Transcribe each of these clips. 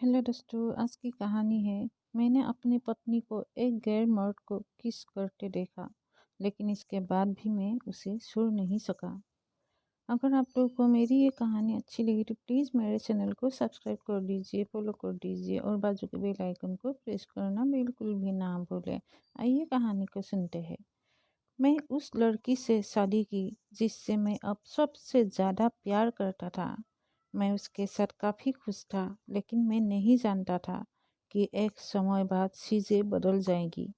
Hello दोस्तों, आज की कहानी है। मैंने अपनी पत्नी को एक गैर मर्द को किस करते देखा, लेकिन इसके बाद भी मैं उसे छोड़ नहीं सका। अगर आप लोगों को मेरी ये कहानी अच्छी लगी तो प्लीज़ मेरे चैनल को सब्सक्राइब कर दीजिए, फॉलो कर दीजिए और बाजू के बेल आइकन को प्रेस करना बिल्कुल भी ना भूलें। आइए कहानी को सुनते हैं। मैं उस लड़की से शादी की जिससे मैं अब सबसे ज़्यादा प्यार करता था। मैं उसके साथ काफ़ी खुश था, लेकिन मैं नहीं जानता था कि एक समय बाद चीज़ें बदल जाएंगी।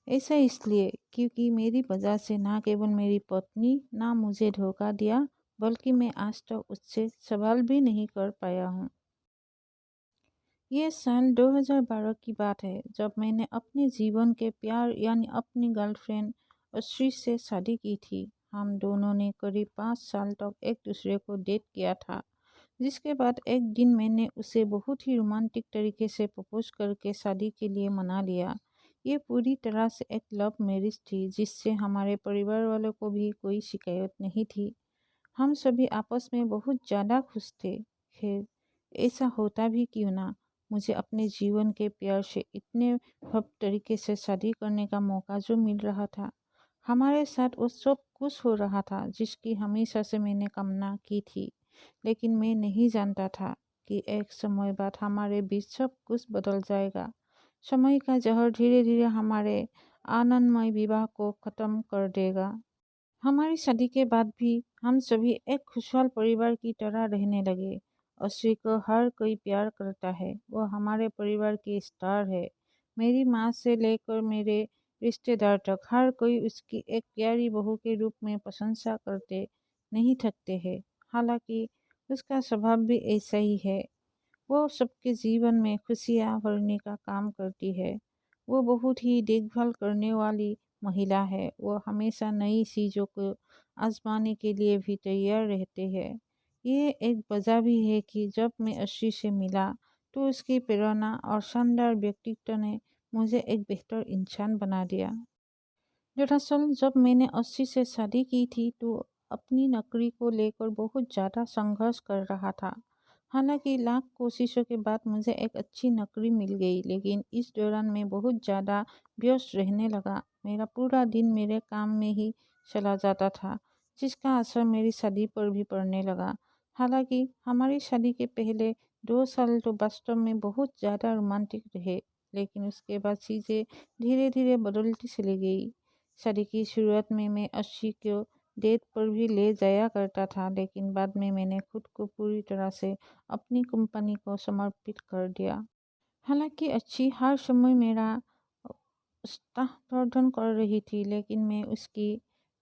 ऐसा इसलिए क्योंकि मेरी वजह से ना केवल मेरी पत्नी ना मुझे धोखा दिया, बल्कि मैं आज तक उससे सवाल भी नहीं कर पाया हूँ। ये साल 2012 की बात है, जब मैंने अपने जीवन के प्यार यानी अपनी गर्लफ्रेंड अश्री से शादी की थी। हम दोनों ने करीब 5 साल तक एक दूसरे को डेट किया था, जिसके बाद एक दिन मैंने उसे बहुत ही रोमांटिक तरीके से प्रपोज करके शादी के लिए मना लिया। ये पूरी तरह से एक लव मैरिज थी, जिससे हमारे परिवार वालों को भी कोई शिकायत नहीं थी। हम सभी आपस में बहुत ज़्यादा खुश थे। खैर, ऐसा होता भी क्यों ना, मुझे अपने जीवन के प्यार से इतने भव्य तरीके से शादी करने का मौका जो मिल रहा था, हमारे साथ वो सब कुछ हो रहा था जिसकी हमेशा से मैंने कामना की थी। लेकिन मैं नहीं जानता था कि एक समय बाद हमारे बीच सब कुछ बदल जाएगा। समय का जहर धीरे धीरे हमारे आनंदमय विवाह को ख़त्म कर देगा। हमारी शादी के बाद भी हम सभी एक खुशहाल परिवार की तरह रहने लगे। अश्वी को हर कोई प्यार करता है, वो हमारे परिवार की स्टार है। मेरी माँ से लेकर मेरे रिश्तेदार तक हर कोई उसकी एक प्यारी बहू के रूप में प्रशंसा करते नहीं थकते हैं। हालांकि उसका स्वभाव भी ऐसा ही है। वो सबके जीवन में खुशियाँ भरने का काम करती है। वो बहुत ही देखभाल करने वाली महिला है। वो हमेशा नई चीज़ों को आजमाने के लिए भी तैयार रहते हैं। ये एक वजह भी है कि जब मैं अश्वी से मिला तो उसकी प्रेरणा और शानदार व्यक्तित्व ने मुझे एक बेहतर इंसान बना दिया। दरअसल जब मैंने अश्वी से शादी की थी तो अपनी नौकरी को लेकर बहुत ज़्यादा संघर्ष कर रहा था। हालांकि लाख कोशिशों के बाद मुझे एक अच्छी नौकरी मिल गई, लेकिन इस दौरान मैं बहुत ज़्यादा व्यस्त रहने लगा। मेरा पूरा दिन मेरे काम में ही चला जाता था, जिसका असर मेरी शादी पर भी पड़ने लगा। हालांकि हमारी शादी के पहले 2 साल तो वास्तव में बहुत ज़्यादा रोमांटिक रहे, लेकिन उसके बाद चीज़ें धीरे धीरे बदलती चली गई। शादी की शुरुआत में मैं अश्वी को डेट पर भी ले जाया करता था, लेकिन बाद में मैंने खुद को पूरी तरह से अपनी कंपनी को समर्पित कर दिया। हालांकि अच्छी हर समय मेरा समर्थन कर रही थी, लेकिन मैं उसकी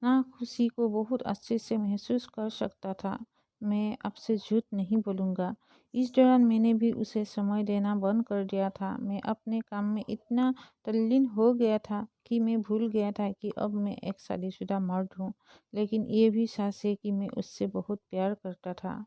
नाखुशी को बहुत अच्छे से महसूस कर सकता था। मैं आपसे झूठ नहीं बोलूँगा, इस दौरान मैंने भी उसे समय देना बंद कर दिया था। मैं अपने काम में इतना तल्लीन हो गया था कि मैं भूल गया था कि अब मैं एक शादीशुदा मर्द हूँ। लेकिन ये भी सच है कि मैं उससे बहुत प्यार करता था।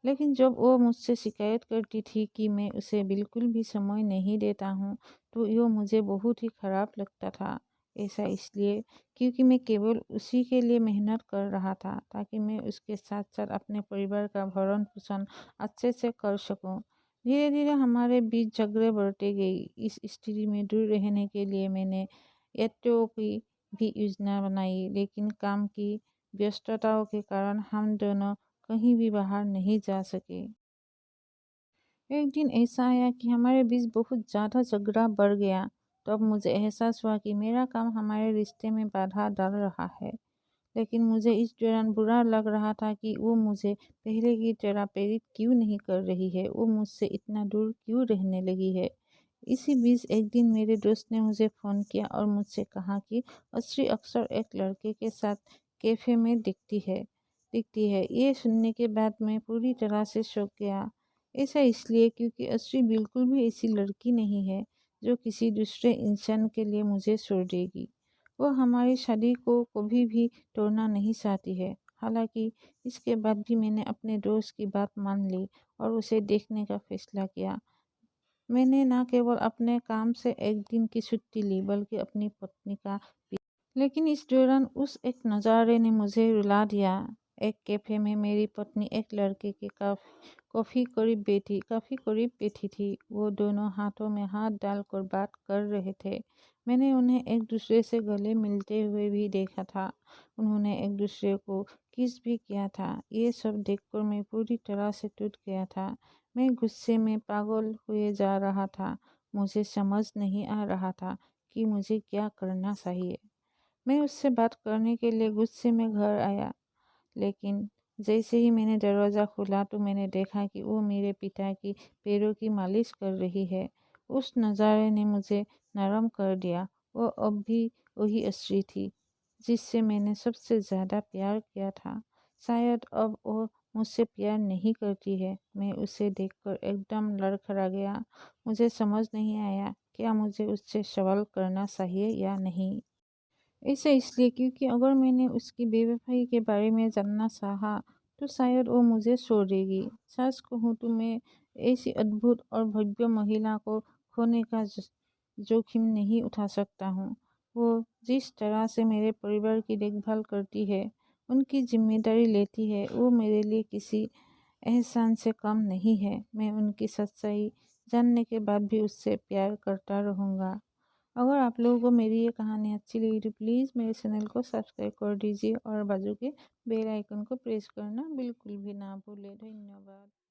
लेकिन जब वो मुझसे शिकायत करती थी कि मैं उसे बिल्कुल भी समय नहीं देता हूँ, तो ये मुझे बहुत ही खराब लगता था। ऐसा इसलिए क्योंकि मैं केवल उसी के लिए मेहनत कर रहा था ताकि मैं उसके साथ साथ अपने परिवार का भरण पोषण अच्छे से कर सकूं। धीरे धीरे हमारे बीच झगड़े बढ़ते गई। इस स्थिति में दूर रहने के लिए मैंने यात्रा की भी योजना बनाई, लेकिन काम की व्यस्तताओं के कारण हम दोनों कहीं भी बाहर नहीं जा सके। एक दिन ऐसा आया कि हमारे बीच बहुत ज़्यादा झगड़ा बढ़ गया। तब मुझे एहसास हुआ कि मेरा काम हमारे रिश्ते में बाधा डाल रहा है। लेकिन मुझे इस दौरान बुरा लग रहा था कि वो मुझे पहले की तरह प्रेरित क्यों नहीं कर रही है, वो मुझसे इतना दूर क्यों रहने लगी है। इसी बीच एक दिन मेरे दोस्त ने मुझे फ़ोन किया और मुझसे कहा कि अश्री अक्सर एक लड़के के साथ कैफ़े में दिखती है। ये सुनने के बाद मैं पूरी तरह से चौंक गया। ऐसा इसलिए क्योंकि अश्री बिल्कुल भी ऐसी लड़की नहीं है जो किसी दूसरे इंसान के लिए मुझे छोड़ देगी। वो हमारी शादी को कभी भी तोड़ना नहीं चाहती है। हालांकि इसके बाद भी मैंने अपने दोस्त की बात मान ली और उसे देखने का फैसला किया। मैंने न केवल अपने काम से एक दिन की छुट्टी ली, बल्कि अपनी पत्नी का। लेकिन इस दौरान उस एक नज़ारे ने मुझे रुला दिया। एक कैफ़े में मेरी पत्नी एक लड़के के काफ़ी करीब बैठी थी। वो दोनों हाथों में हाथ डालकर बात कर रहे थे। मैंने उन्हें एक दूसरे से गले मिलते हुए भी देखा था। उन्होंने एक दूसरे को किस भी किया था। ये सब देखकर मैं पूरी तरह से टूट गया था। मैं गुस्से में पागल हुए जा रहा था। मुझे समझ नहीं आ रहा था कि मुझे क्या करना चाहिए। मैं उससे बात करने के लिए गुस्से में घर आया, लेकिन जैसे ही मैंने दरवाज़ा खोला तो मैंने देखा कि वो मेरे पिता की पैरों की मालिश कर रही है। उस नज़ारे ने मुझे नरम कर दिया। वो अब भी वही स्त्री थी जिससे मैंने सबसे ज़्यादा प्यार किया था। शायद अब वो मुझसे प्यार नहीं करती है। मैं उसे देखकर एकदम लड़खड़ा गया। मुझे समझ नहीं आया क्या मुझे उससे सवाल करना चाहिए या नहीं। ऐसा इसलिए क्योंकि अगर मैंने उसकी बेवफाई के बारे में जानना चाहा तो शायद वो मुझे छोड़ देगी। सच कहूँ तो मैं ऐसी अद्भुत और भव्य महिला को खोने का जोखिम नहीं उठा सकता हूँ। वो जिस तरह से मेरे परिवार की देखभाल करती है, उनकी जिम्मेदारी लेती है, वो मेरे लिए किसी एहसान से कम नहीं है। मैं उनकी सच्चाई जानने के बाद भी उससे प्यार करता रहूँगा। अगर आप लोगों को मेरी ये कहानी अच्छी लगी तो प्लीज़ मेरे चैनल को सब्सक्राइब कर दीजिए और बाजू के बेल आइकन को प्रेस करना बिल्कुल भी ना भूलें। धन्यवाद।